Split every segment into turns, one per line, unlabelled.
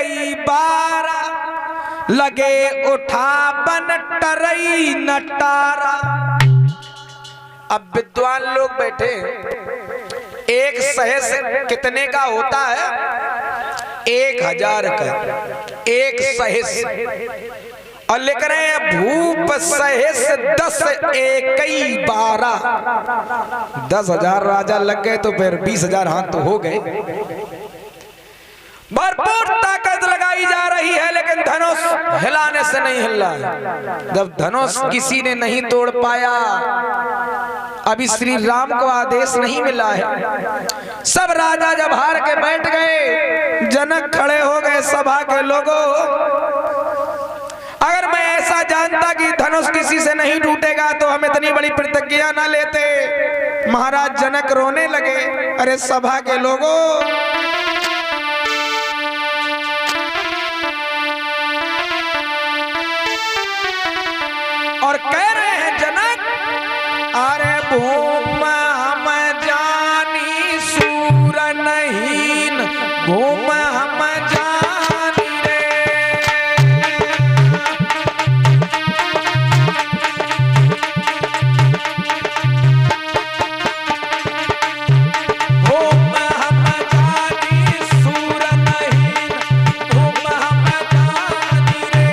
कई बारा, लगे उठा बन टरई नटारा। अब विद्वान लोग बैठे, एक सहस कितने का होता है? 1000 का एक सहस। और लिख रहे हैं भूप सहस 10 एकई 12। 10,000 राजा लग गए तो फिर 20,000 हाथ तो हो गए। भरपूर ताकत लगाई जा रही है, लेकिन धनुष हिलाने से नहीं हिल रहा। जब धनुष किसी ने नहीं तोड़ पाया, अभी श्री राम को आदेश नहीं मिला है। सब राजा जब हार के बैठ गए, जनक खड़े हो गए, सभा के लोगों, अगर मैं ऐसा जानता कि धनुष किसी से नहीं टूटेगा तो हम इतनी बड़ी प्रतिज्ञा ना लेते। महाराज जनक रोने लगे। अरे सभा के लोगों, और कह रहे हैं जनक, अरे भूम हम जानी सूर नहीं, भूम हम जानी रे। भूम हम जानी सूर नहीं, भूम हम जानी रे।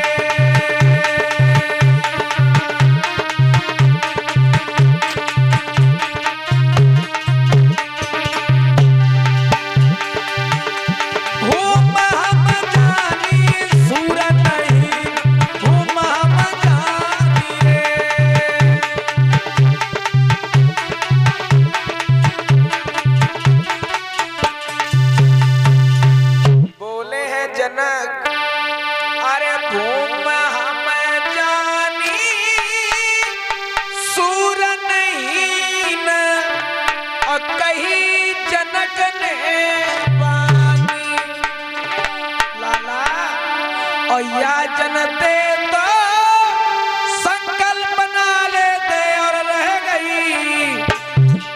या जनते तो संकल्प बना लेते और रह गई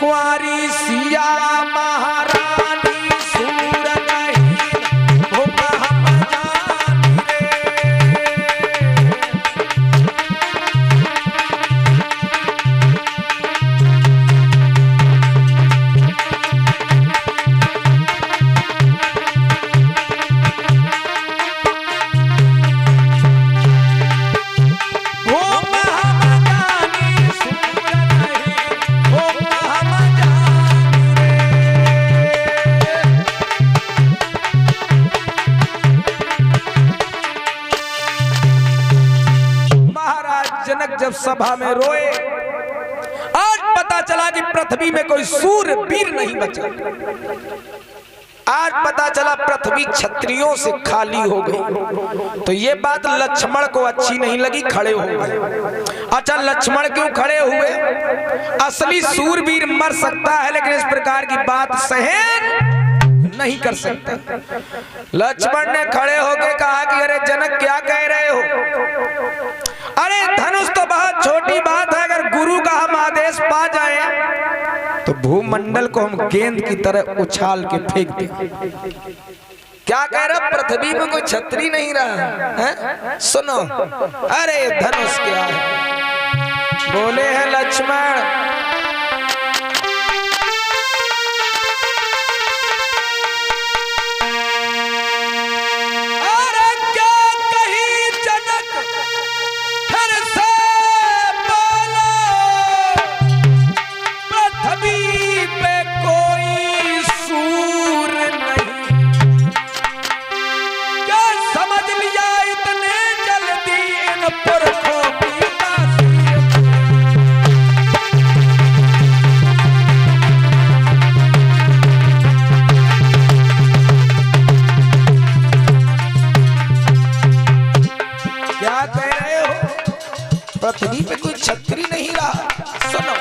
कुंवारी सिया महारानी सूर नहीं, भूप हम जानी जब सभा में रोए। आज पता चला कि पृथ्वी में कोई सूरवीर नहीं बचा। आज पता चला पृथ्वी क्षत्रियों से खाली हो गई। तो ये बात लक्ष्मण को अच्छी नहीं लगी, खड़े हो गए। अच्छा, लक्ष्मण क्यों खड़े हुए? असली सूरवीर मर सकता है, लेकिन इस प्रकार की बात सहन नहीं कर सकता। लक्ष्मण ने खड़े होकर कहा कि अरे जनक, क्या कह रहे हो? अरे धनुष तो बहुत छोटी बात है, अगर गुरु का हम आदेश पा जाए तो भूमंडल को हम गेंद की तरह उछाल के फेंक दें। क्या कह रहा? पृथ्वी में कोई छतरी नहीं रहा है? सुनो, अरे धनुष क्या है? बोले हैं लक्ष्मण, पृथ्वी पे कोई छतरी नहीं रहा। सुनो,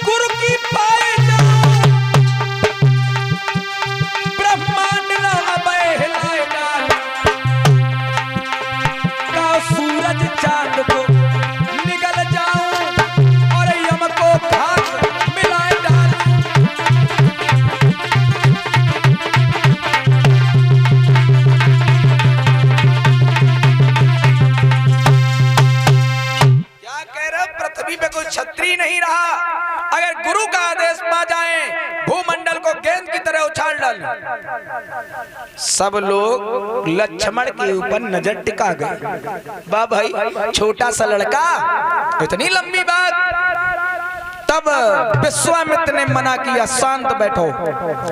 गुरु की पाए ब्रह्मांड ना हिलाए डाल। पृथ्वी पे कोई क्षत्रिय नहीं रहा। अगर गुरु का आदेश पा जाए भूमंडल को गेंद की तरह उछाल डाल। सब लोग लक्ष्मण के ऊपर नजर टिका गए। वाह भाई, छोटा सा लड़का, इतनी लंबी बात। तब विश्वामित्र ने मना किया, शांत बैठो।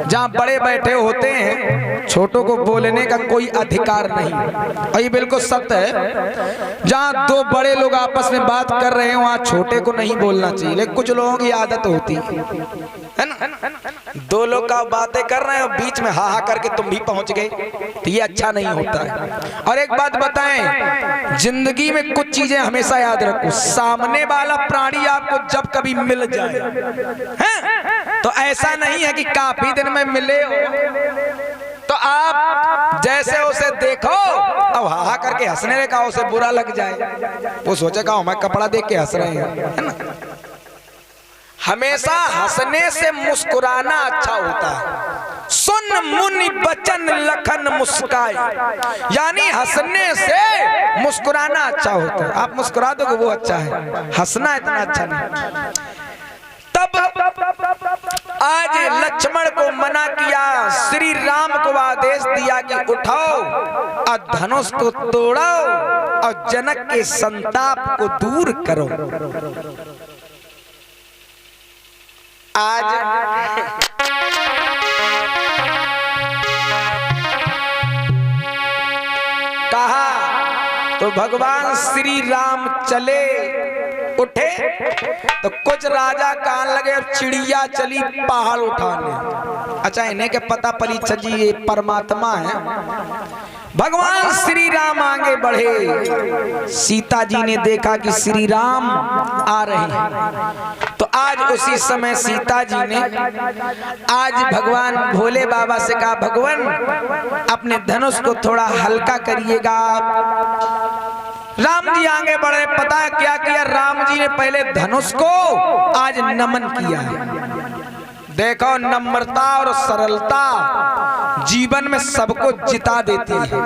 जहां बड़े बैठे होते हैं छोटों को बोलने का कोई अधिकार नहीं। और ये बिल्कुल सत्य है, जहां दो बड़े लोग आपस में बात कर रहे हैं वहां छोटे को नहीं बोलना चाहिए। लेकिन कुछ लोगों की आदत होती है ना, दो लोग का बातें कर रहे हैं और बीच में हा हा करके तुम भी पहुंच गए, तो ये अच्छा नहीं होता है। और एक बात बताएं, जिंदगी में कुछ चीजें हमेशा याद रखो। सामने वाला प्राणी आपको जब कभी मिल जाए हैं? तो ऐसा नहीं है कि काफी दिन में मिले हो तो आप जैसे उसे देखो अब हा करके हंसने लगा, उसे बुरा लग जाए, वो सोचेगा मैं कपड़ा देख के हंस रहे हैं, है ना। हमेशा हंसने से मुस्कुराना अच्छा होता है। सुन मुनि बचन लखन मुस्काए, यानी हंसने से मुस्कुराना अच्छा होता है। आप मुस्कुरा दोगे वो अच्छा है, हंसना इतना अच्छा नहीं। तब आज लक्ष्मण को मना किया, श्री राम को आदेश दिया कि उठाओ और धनुष को तोड़ो और जनक के संताप को दूर करो। आज कहा तो भगवान श्री राम चले, उठे तो कुछ राजा कान लगे अब चिड़िया चली पहाड़ उठाने। अच्छा, इन्हें के पता पली जी ये परमात्मा है। भगवान श्री राम आगे बढ़े, सीता जी ने देखा कि श्री राम आ रहे हैं, तो आज उसी समय सीता जी ने आज भगवान भोले बाबा से कहा, भगवान अपने धनुष को थोड़ा हल्का करिएगा। राम जी आगे बढ़े, पता है क्या किया राम जी ने? पहले धनुष को आज नमन किया है। देखो, नम्रता और सरलता जीवन में सबको जिता देती है।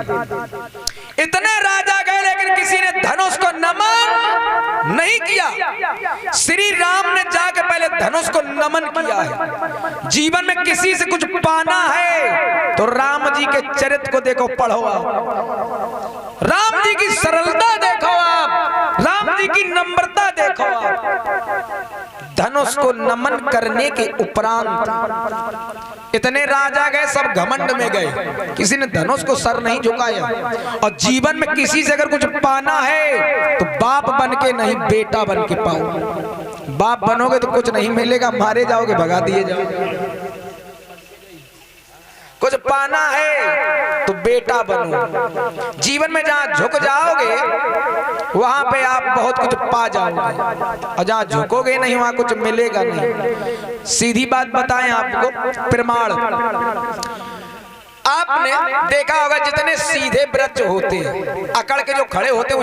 इतने राजा गए लेकिन किसी ने धनुष को नमन नहीं किया। श्री राम ने जाके पहले धनुष को नमन किया है। जीवन में किसी से कुछ पाना है तो राम जी के चरित्र को देखो, पढ़ो आप। राम जी की सरलता देखो आप, राम जी की नम्रता देखो आप। धनुष को नमन करने के उपरांत इतने राजा गए, सब घमंड में गए, किसी ने धनुष को सर नहीं झुकाया। और जीवन में किसी से अगर कुछ पाना है तो बाप बन के नहीं, बेटा बन के पाओ। बाप बनोगे तो कुछ नहीं मिलेगा, मारे जाओगे, भगा दिए जाओगे। कुछ पाना है तो बेटा बनो। जीवन में जहां झुक जाओगे वहां पे आप बहुत कुछ पा जाओगे, और जहां झुकोगे नहीं वहां कुछ मिलेगा नहीं। सीधी बात बताएं आपको, प्रमाण आपने देखा होगा, जितने सीधे वृक्ष होते हैं, अकड़ के जो खड़े होते हैं